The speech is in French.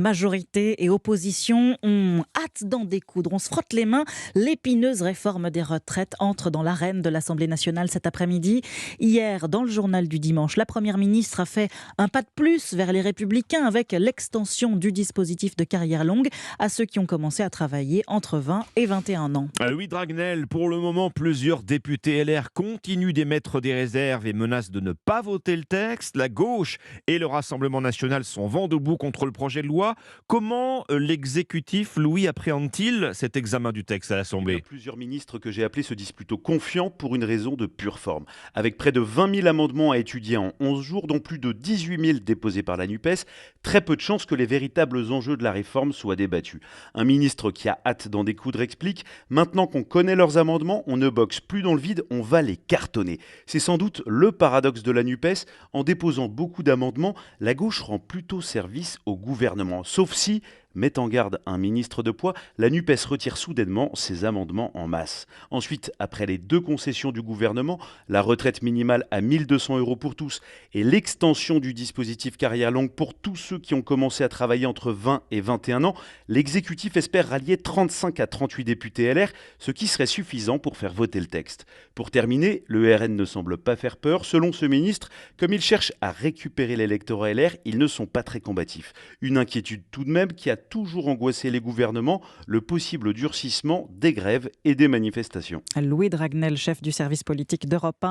Majorité et opposition ont hâte d'en découdre. On se frotte les mains. L'épineuse réforme des retraites entre dans l'arène de l'Assemblée nationale cet après-midi. Hier, dans le journal du dimanche, la Première ministre a fait un pas de plus vers les Républicains avec l'extension du dispositif de carrière longue à ceux qui ont commencé à travailler entre 20 et 21 ans. Louis Dragnel, pour le moment, plusieurs députés LR continuent d'émettre des réserves et menacent de ne pas voter le texte. La gauche et le Rassemblement national sont vent debout contre le projet de loi. Comment l'exécutif, Louis, appréhende-t-il cet examen du texte à l'Assemblée ? Plusieurs ministres que j'ai appelés se disent plutôt confiants pour une raison de pure forme. Avec près de 20 000 amendements à étudier en 11 jours, dont plus de 18 000 déposés par la NUPES, très peu de chances que les véritables enjeux de la réforme soient débattus. Un ministre qui a hâte d'en découdre explique: maintenant qu'on connaît leurs amendements, on ne boxe plus dans le vide, on va les cartonner. C'est sans doute le paradoxe de la NUPES. En déposant beaucoup d'amendements, la gauche rend plutôt service au gouvernement. Sauf si, met en garde un ministre de poids, la NUPES retire soudainement ses amendements en masse. Ensuite, après les deux concessions du gouvernement, la retraite minimale à 1 200 € pour tous et l'extension du dispositif carrière longue pour tous ceux qui ont commencé à travailler entre 20 et 21 ans, l'exécutif espère rallier 35 à 38 députés LR, ce qui serait suffisant pour faire voter le texte. Pour terminer, le RN ne semble pas faire peur. Selon ce ministre, comme ils cherchent à récupérer l'électorat LR, ils ne sont pas très combatifs. Une inquiétude tout de même qui a toujours angoissé les gouvernements, le possible durcissement des grèves et des manifestations. Louis Dragnel, chef du service politique d'Europe 1.